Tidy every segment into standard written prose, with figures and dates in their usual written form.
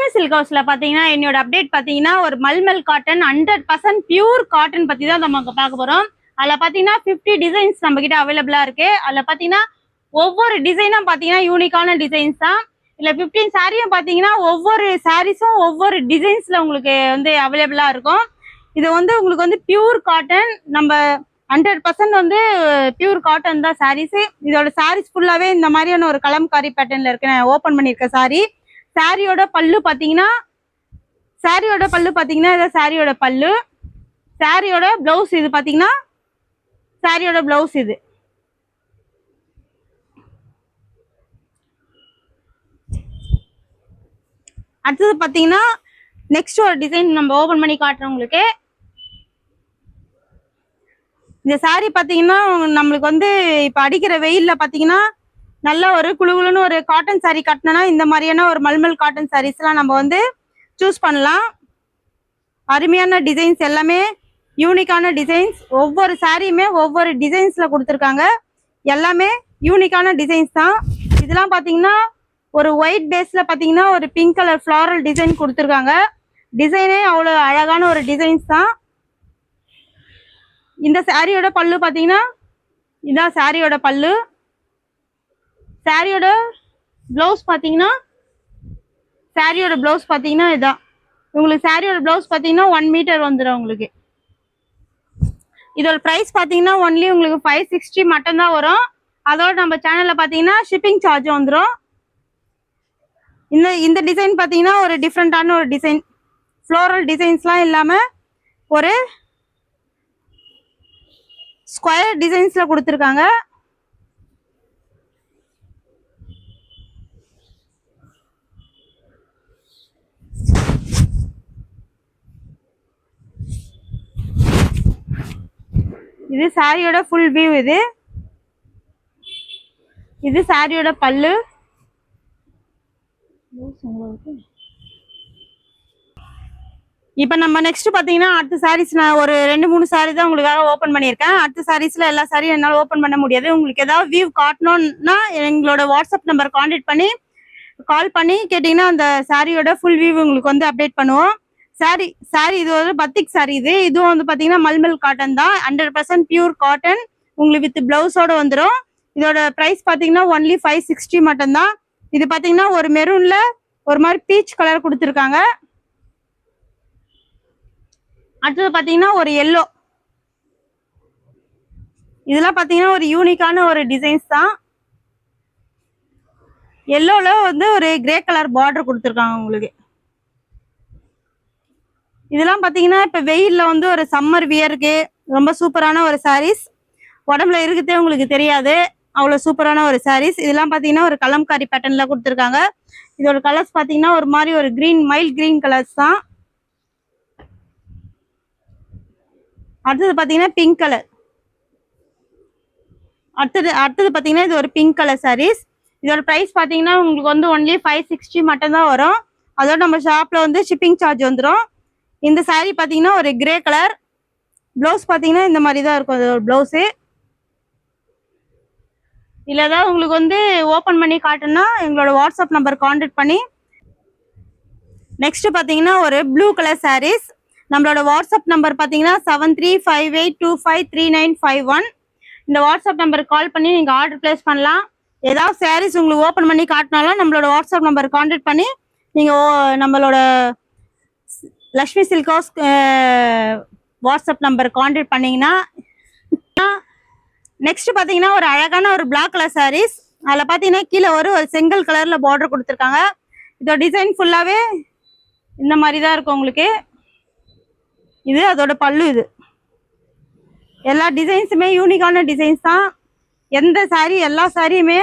Lakshmi silk ஹவுஸ்ல பாத்தீங்கன்னா என்னோட அப்டேட் பாத்தீங்கன்னா ஒரு மல்மல் காட்டன் 100% பியூர் காட்டன் பத்தி தான் நம்ம பார்க்க போறோம். அதுல பாத்தீங்கன்னா 50 டிசைன்ஸ் நம்ம கிட்ட அவைலபிளா இருக்கு. அதுல பாத்தீங்கன்னா ஒவ்வொரு டிசைனும் பாத்தீங்கன்னா யூனிக்கான டிசைன்ஸ் தான். இல்ல 15 சாரியும் பாத்தீங்கன்னா ஒவ்வொரு சாரீஸும் ஒவ்வொரு டிசைன்ஸ்ல உங்களுக்கு வந்து அவைலபிளா இருக்கும். இது வந்து உங்களுக்கு வந்து பியூர் காட்டன், நம்ம 100% வந்து பியூர் காட்டன் தான் சாரீஸ். இதோட சாரீஸ் ஃபுல்லாவே இந்த மாதிரியான ஒரு கலம்காரி பேட்டர்ன்ல இருக்கு. நான் ஓபன் பண்ணிருக்க சாரி. சாரியோட பல்லு பாத்தீங்கன்னா இது சாரியோட பல்லு. சாரியோட பிளவுஸ் இது பாத்தீங்கன்னா சாரியோட பிளவுஸ் இது. அடுத்தது பாத்தீங்கன்னா நெக்ஸ்ட் ஒரு டிசைன் நம்ம ஓபன் பண்ணி காட்டுறோம் உங்களுக்கு. இந்த சாரி பாத்தீங்கன்னா நம்மளுக்கு வந்து இப்ப அடிக்கிற வெயில்ல பாத்தீங்கன்னா நல்ல ஒரு குளுகுளுன்னு ஒரு காட்டன் சாரி கட்டினா இந்த மாதிரியான ஒரு மல்மல் காட்டன் சாரீஸ் எல்லாம் நம்ம வந்து சூஸ் பண்ணலாம். அருமையான டிசைன்ஸ், எல்லாமே யூனிக்கான டிசைன்ஸ். ஒவ்வொரு சாரியுமே ஒவ்வொரு டிசைன்ஸ்ல கொடுத்துருக்காங்க. எல்லாமே யூனிக்கான டிசைன்ஸ் தான். இதெல்லாம் பாத்தீங்கன்னா ஒரு ஒயிட் பேஸ்ல பாத்தீங்கன்னா ஒரு பிங்க் கலர் ஃபிளாரல் டிசைன் கொடுத்துருக்காங்க. டிசைனே அவ்வளவு அழகான ஒரு டிசைன்ஸ் தான். இந்த சாரியோட பல்லு பாத்தீங்கன்னா இதான் சாரியோட பல்லு. சாரியோட பிளவுஸ் பாத்தீங்கன்னா இதான். உங்களுக்கு சாரியோட பிளவுஸ் பாத்தீங்கன்னா 1 மீட்டர் வந்துடும் உங்களுக்கு. இதோட பிரைஸ் பாத்தீங்கன்னா ஒன்லி உங்களுக்கு 560 மட்டும் தான் வரும். அதோட நம்ம சேனல்ல பாத்தீங்கன்னா ஷிப்பிங் சார்ஜ் வந்துடும். இந்த டிசைன் பாத்தீங்கன்னா ஒரு டிஃப்ரெண்டான ஒரு டிசைன், ஃப்ளோரல் டிசைன்ஸ்லாம் இல்லாம ஒரு ஸ்கொயர் டிசைன்ஸ்ல கொடுத்துருக்காங்க. இது சாரியோட ஃபுல் வியூ. இது சாரியோட பல்லு. இப்போ நம்ம நெக்ஸ்ட் பாத்தீங்கன்னா அடுத்த சாரீஸ் நான் ஒரு 2-3 சாரி தான் உங்களுக்காக ஓபன் பண்ணியிருக்கேன். அடுத்த சாரீஸ்ல எல்லா சாரியும் என்னால் ஓபன் பண்ண முடியாது. உங்களுக்கு ஏதாவது வியூ காட்டணும்னா எங்களோட வாட்ஸ்அப் நம்பர் கான்டாக்ட் பண்ணி கால் பண்ணி கேட்டீங்கன்னா அந்த சாரியோட ஃபுல் வியூ உங்களுக்கு வந்து அப்டேட் பண்ணுவோம். சாரி இது ஒரு பத்திக் சாரி. இதுவும் வந்து பாத்தீங்கன்னா மல்மல் காட்டன் தான், 100% பியூர் காட்டன். உங்களுக்கு வித் பிளவுஸோட வந்துடும். இதோட பிரைஸ் பாத்தீங்கன்னா ஒன்லி 560 மட்டும் தான். இது பாத்தீங்கன்னா ஒரு மெரூன்ல ஒரு மாதிரி பீச் கலர் கொடுத்துருக்காங்க. அடுத்தது பாத்தீங்கன்னா ஒரு எல்லோ. இதெல்லாம் பாத்தீங்கன்னா ஒரு யூனிக்கான ஒரு டிசைன்ஸ் தான். எல்லோல வந்து ஒரு கிரே கலர் பார்டர் கொடுத்துருக்காங்க உங்களுக்கு. இதெல்லாம் பாத்தீங்கன்னா இப்ப வெயில்ல வந்து ஒரு சம்மர் வியருக்கு ரொம்ப சூப்பரான ஒரு சாரீஸ். உடம்புல இருக்குதே உங்களுக்கு தெரியாது, அவ்வளவு சூப்பரான ஒரு சாரீஸ். இதெல்லாம் பாத்தீங்கன்னா ஒரு கலம்காரி பேட்டர்ன்ல கொடுத்துருக்காங்க. இதோட கலர்ஸ் பாத்தீங்கன்னா ஒரு மாதிரி ஒரு கிரீன், மைல்ட் கிரீன் கலர்ஸ் தான். அடுத்தது பாத்தீங்கன்னா பிங்க் கலர். அடுத்தது பாத்தீங்கன்னா இது ஒரு பிங்க் கலர் சாரீஸ். இதோட பிரைஸ் பாத்தீங்கன்னா உங்களுக்கு வந்து ஒன்லி 560 மட்டும் தான் வரும். அதோட நம்ம ஷாப்ல வந்து ஷிப்பிங் சார்ஜ் வந்துடும். இந்த சாரீ பாத்தீங்கன்னா ஒரு கிரே கலர். பிளவுஸ் பாத்தீங்கன்னா இந்த மாதிரி தான் இருக்கும். அது ஒரு பிளவுஸ். இல்ல ஏதாவது உங்களுக்கு வந்து ஓபன் பண்ணி காட்டுன்னா எங்களோட வாட்ஸ்அப் நம்பர் கான்டாக்ட் பண்ணி. நெக்ஸ்ட் பாத்தீங்கன்னா ஒரு ப்ளூ கலர் சாரீஸ். நம்மளோட வாட்ஸ்அப் நம்பர் பாத்தீங்கன்னா 7358253951. இந்த வாட்ஸ்அப் நம்பருக்கு கால் பண்ணி நீங்க ஆர்டர் பிளேஸ் பண்ணலாம். ஏதாவது சாரீஸ் உங்களுக்கு ஓபன் பண்ணி காட்டினாலும் நம்மளோட வாட்ஸ்அப் நம்பர் கான்டாக்ட் பண்ணி நீங்க நம்மளோட Lakshmi silk house WhatsApp number contact பண்ணீங்கன்னா. நெக்ஸ்ட் பாத்தீங்கன்னா ஒரு அழகான ஒரு பிளாக் கலர் சாரீஸ். அதுல பாத்தீங்கன்னா கீழே ஒரு செங்கல் கலர்ல பார்டர் கொடுத்துருக்காங்க. இதோட டிசைன் ஃபுல்லாவே இந்த மாதிரி தான் இருக்கும் உங்களுக்கு. இது அதோட பல்லு. இது எல்லா டிசைன்ஸுமே யூனிக்கான டிசைன்ஸ் தான். எந்த சாரி எல்லா சாரியுமே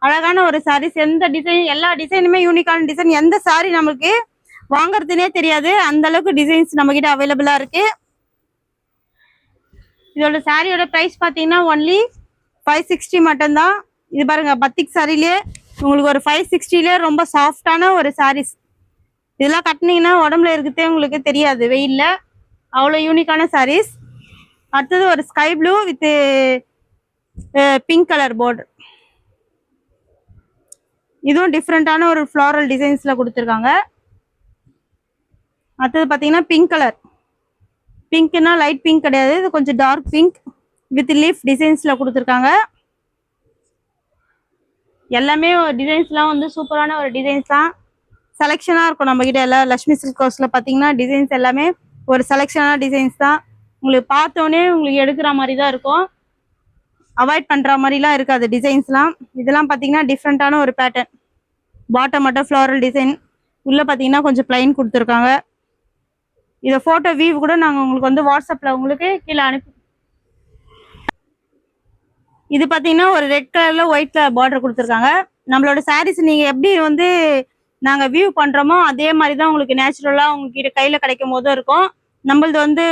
அழகான ஒரு சாரீஸ். எந்த டிசைன் எல்லா டிசைனுமே யூனிக்கான டிசைன். எந்த சாரி நம்மளுக்கு வாங்குறதுனே தெரியாது, அந்த அளவுக்கு டிசைன்ஸ் நம்ம கிட்ட அவைலபிளா இருக்கு. இதோட சாரியோட பிரைஸ் பாத்தீங்கன்னா ஒன்லி 560 மட்டும் தான். இது பாருங்க பத்திக் சாரிலே உங்களுக்கு ஒரு 560லே ரொம்ப சாஃப்டான ஒரு சாரீஸ். இதெல்லாம் கட்டினீங்கன்னா உடம்புல இருக்குதே உங்களுக்கு தெரியாது வெயில்ல, அவ்வளோ யூனிக்கான சாரீஸ். அடுத்தது ஒரு sky blue with pink colour border. இதுவும் டிஃப்ரெண்டான ஒரு ஃப்ளாரல் டிசைன்ஸ்ல கொடுத்துருக்காங்க. அடுத்தது பார்த்தீங்கன்னா பிங்க் கலர். பிங்க்னா லைட் பிங்க் கிடையாது, இது கொஞ்சம் டார்க் பிங்க் வித் லீஃப் டிசைன்ஸில் கொடுத்துருக்காங்க. எல்லாமே டிசைன்ஸ்லாம் வந்து சூப்பரான ஒரு டிசைன்ஸ் தான். செலெக்ஷனாக இருக்கும் நம்மக்கிட்ட. எல்லாம் லக்ஷ்மி சில்க் ஹவுஸில் பார்த்தீங்கன்னா டிசைன்ஸ் எல்லாமே ஒரு செலெக்ஷனான டிசைன்ஸ் தான். உங்களுக்கு பார்த்தோன்னே உங்களுக்கு எடுக்கிற மாதிரி தான் இருக்கும், அவாய்ட் பண்ணுற மாதிரிலாம் இருக்காது டிசைன்ஸ்லாம். இதெல்லாம் பார்த்தீங்கன்னா டிஃப்ரெண்ட்டான ஒரு பேட்டர்ன். பாட்டம் மட்டும் ஃப்ளாரல் டிசைன், உள்ளே பார்த்தீங்கன்னா கொஞ்சம் பிளைன் கொடுத்துருக்காங்க. இதை ஃபோட்டோ வியூ கூட நாங்கள் உங்களுக்கு வந்து வாட்ஸ்அப்பில் உங்களுக்கு கீழே அனுப்பி. இது பார்த்தீங்கன்னா ஒரு ரெட் கலரில் ஒயிட் கலர் பார்டர் கொடுத்துருக்காங்க. நம்மளோட சாரீஸ் நீங்கள் எப்படி வந்து நாங்கள் வியூ பண்ணுறோமோ அதே மாதிரி தான் உங்களுக்கு நேச்சுரலாக உங்ககிட்ட கையில் கிடைக்கும் போதும் இருக்கும். நம்மளது வந்து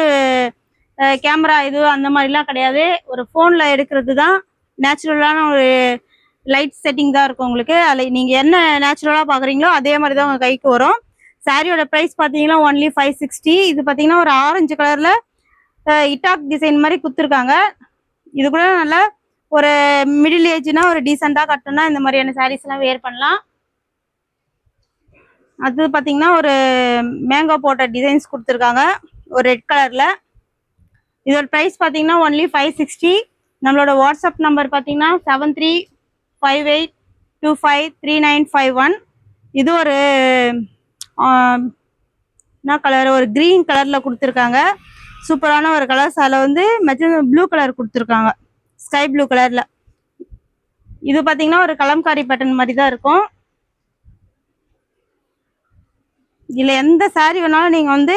கேமரா இது அந்த மாதிரிலாம் கிடையாது, ஒரு ஃபோனில் எடுக்கிறது தான். நேச்சுரலான ஒரு லைட் செட்டிங் தான் இருக்கும் உங்களுக்கு. அதில் நீங்கள் என்ன நேச்சுரலாக பார்க்குறீங்களோ அதே மாதிரி தான் உங்கள் கைக்கு வரும். சாரியோட ப்ரைஸ் பார்த்தீங்கன்னா ஒன்லி 560. இது பார்த்தீங்கன்னா ஒரு ஆரஞ்சு கலரில் இட்டாக் டிசைன் மாதிரி கொடுத்துருக்காங்க. இது கூட நல்லா ஒரு மிடில் ஏஜ்னா ஒரு டீசெண்டாக கட்டணும்னா இந்த மாதிரியான சாரீஸ்லாம் வேர் பண்ணலாம். அது பார்த்தீங்கன்னா ஒரு மேங்கோ போட்ட டிசைன்ஸ் கொடுத்துருக்காங்க ஒரு ரெட் கலரில். இதோட ப்ரைஸ் பார்த்தீங்கன்னா ஒன்லி 560. நம்மளோட வாட்ஸ்அப் நம்பர் பார்த்தீங்கன்னா 7358253951. இது ஒரு என்ன கலர், ஒரு க்ரீன் கலரில் கொடுத்துருக்காங்க. சூப்பரான ஒரு கலர்ஸ். அதில் வந்து ப்ளூ கலர் கொடுத்துருக்காங்க, ஸ்கை ப்ளூ கலரில். இது பார்த்தீங்கன்னா ஒரு கலம்காரி பேட்டர்ன் மாதிரி தான் இருக்கும். இதில் எந்த சாரீ வேணாலும் நீங்கள் வந்து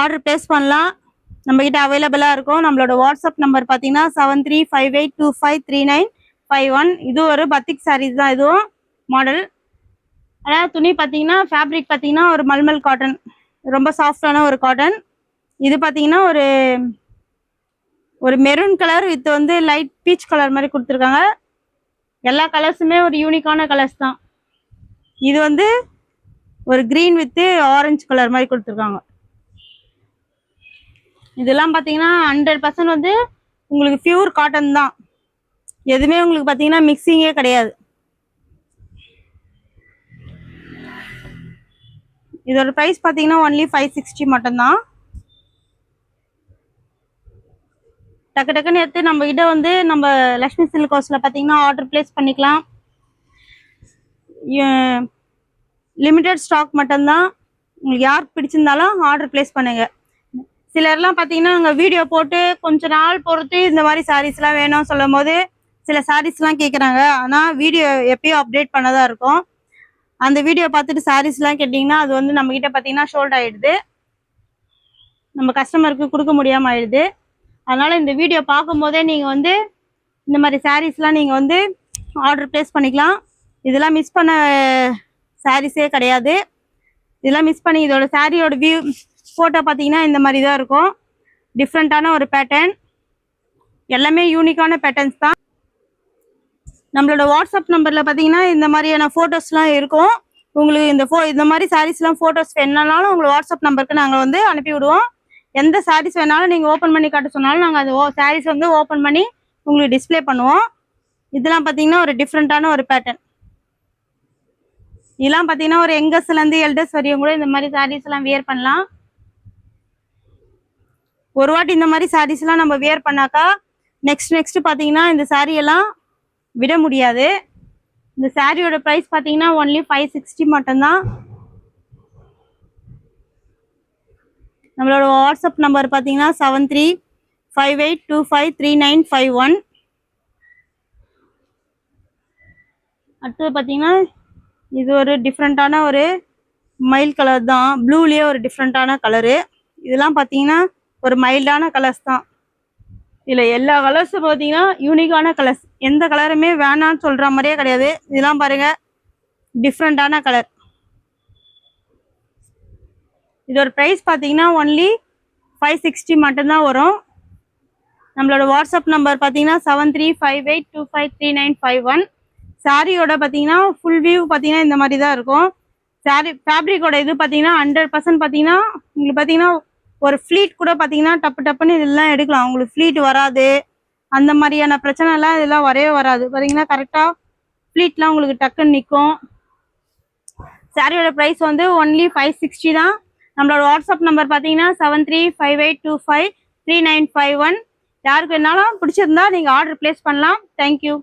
ஆர்டர் ப்ளேஸ் பண்ணலாம், நம்மக்கிட்ட அவைலபிளாக இருக்கும். நம்மளோட வாட்ஸ்அப் நம்பர் பார்த்தீங்கன்னா 7358253951. இது ஒரு பத்திக் சாரீஸ் தான் இதுவும் மாடல். அதாவது துணி பார்த்தீங்கன்னா ஃபேப்ரிக் பார்த்தீங்கன்னா ஒரு மல்மல் காட்டன், ரொம்ப சாஃப்டான ஒரு காட்டன். இது பார்த்தீங்கன்னா ஒரு மெரூன் கலர் வித் வந்து லைட் பீச் கலர் மாதிரி கொடுத்துருக்காங்க. எல்லா கலர்ஸுமே ஒரு யூனிக்கான கலர்ஸ் தான். இது வந்து ஒரு க்ரீன் வித்து ஆரஞ்சு கலர் மாதிரி கொடுத்துருக்காங்க. இதெல்லாம் பார்த்தீங்கன்னா 100% வந்து உங்களுக்கு பியூர் காட்டன் தான், எதுவுமே உங்களுக்கு பார்த்தீங்கன்னா மிக்சிங்கே கிடையாது. இதோட ப்ரைஸ் பார்த்தீங்கன்னா ஒன்லி 560 மட்டும்தான். டக்கு டக்குன்னு எடுத்து நம்மக்கிட்ட வந்து நம்ம லக்ஷ்மி சில்க் ஹவுஸில் பார்த்தீங்கன்னா ஆர்டர் ப்ளேஸ் பண்ணிக்கலாம். லிமிட்டட் ஸ்டாக் மட்டும்தான், உங்களுக்கு யாருக்கு பிடிச்சிருந்தாலும் ஆர்டர் ப்ளேஸ் பண்ணுங்கள். சிலர்லாம் பார்த்தீங்கன்னா அங்கே வீடியோ போட்டு கொஞ்ச நாள் பொறுத்து இந்த மாதிரி சாரீஸ்லாம் வேணும்னு சொல்லும் போது சில சாரீஸ்லாம் கேட்குறாங்க. ஆனால் வீடியோ எப்பயும் அப்டேட் பண்ணதாக இருக்கும். அந்த வீடியோ பார்த்துட்டு சாரீஸ்லாம் கேட்டிங்கன்னா அது வந்து நம்மக்கிட்ட பார்த்தீங்கன்னா ஷோல்ட் ஆகிடுது, நம்ம கஸ்டமருக்கு கொடுக்க முடியாமல் ஆயிடுது. அதனால் இந்த வீடியோ பார்க்கும்போதே நீங்கள் வந்து இந்த மாதிரி சாரீஸ்லாம் நீங்கள் வந்து ஆர்டர் ப்ளேஸ் பண்ணிக்கலாம். இதெல்லாம் மிஸ் பண்ண சாரீஸே கிடையாது. இதெல்லாம் மிஸ் பண்ணி இதோட சாரியோட வியூ ஃபோட்டோ பார்த்தீங்கன்னா இந்த மாதிரி தான் இருக்கும். டிஃப்ரெண்ட்டான ஒரு பேட்டர்ன், எல்லாமே யூனிக்கான பேட்டர்ன்ஸ் தான். நம்மளோட வாட்ஸ்அப் நம்பரில் பார்த்தீங்கன்னா இந்த மாதிரியான ஃபோட்டோஸ்லாம் இருக்கும். உங்களுக்கு இந்த மாதிரி சாரீஸ்லாம் ஃபோட்டோஸ் வேணுனாலும் உங்களுக்கு வாட்ஸ்அப் நம்பருக்கு நாங்கள் வந்து அனுப்பி விடுவோம். எந்த சாரீஸ் வேணாலும் நீங்கள் ஓப்பன் பண்ணி காட்ட சொன்னாலும் நாங்கள் அந்த சாரீஸ் வந்து ஓப்பன் பண்ணி உங்களுக்கு டிஸ்பிளே பண்ணுவோம். இதெல்லாம் பார்த்தீங்கன்னா ஒரு டிஃப்ரெண்ட்டான ஒரு பேட்டர்ன். இதெல்லாம் பார்த்தீங்கன்னா ஒரு யங்கர்ஸ்லேருந்து எல்டர்ஸ் வரையும் கூட இந்த மாதிரி சாரீஸ்லாம் வியர் பண்ணலாம். ஒரு வாட்டி இந்த மாதிரி சாரீஸ்லாம் நம்ம வியர் பண்ணாக்கா நெக்ஸ்ட் பார்த்தீங்கன்னா இந்த சாரியெல்லாம் விட முடியாது. இந்த சாரியோட ப்ரைஸ் பார்த்தீங்கன்னா ஒன்லி 560 மட்டும்தான். நம்மளோட வாட்ஸ்அப் நம்பர் பார்த்தீங்கன்னா 7358253951. அடுத்தது பார்த்தீங்கன்னா இது ஒரு டிஃப்ரெண்ட்டான ஒரு மைல் கலர் தான், ப்ளூலேயே ஒரு டிஃப்ரெண்ட்டான கலரு. இதெல்லாம் பார்த்தீங்கன்னா ஒரு மைல்டான கலர்ஸ் தான். இதில் எல்லா கலர்ஸும் பார்த்தீங்கன்னா யூனிக்கான கலர்ஸ், எந்த கலருமே வேணான்னு சொல்கிற மாதிரியே கிடையாது. இதெல்லாம் பாருங்கள் டிஃப்ரெண்ட்டான கலர். இதோட ப்ரைஸ் பார்த்தீங்கன்னா ஒன்லி 560 மட்டும்தான் வரும். நம்மளோட வாட்ஸ்அப் நம்பர் பார்த்தீங்கன்னா 7358253951. சாரியோட பார்த்தீங்கன்னா ஃபுல் வியூ பார்த்தீங்கன்னா இந்த மாதிரி தான் இருக்கும். சாரி ஃபேப்ரிக்கோட இது பார்த்தீங்கன்னா 100% பார்த்தீங்கன்னா உங்களுக்கு பார்த்தீங்கன்னா ஒரு ஃப்ளீட் கூட பார்த்தீங்கன்னா டப்புன்னு இதெல்லாம் எடுக்கலாம். உங்களுக்கு ஃப்ளீட் வராது, அந்த மாதிரியான பிரச்சனைலாம் இதெல்லாம் வரவே வராது. பார்த்தீங்கன்னா கரெக்டாக ஃப்ளீட்லாம் உங்களுக்கு டக்குன்னு நிற்கும். சாரியோட ப்ரைஸ் வந்து ஒன்லி 560 தான். நம்மளோட வாட்ஸ்அப் நம்பர் பார்த்தீங்கன்னா 7358253951. யாருக்கு வேணாலும் பிடிச்சிருந்தா நீங்கள் ஆர்டர் பிளேஸ் பண்ணலாம். தேங்க்யூ.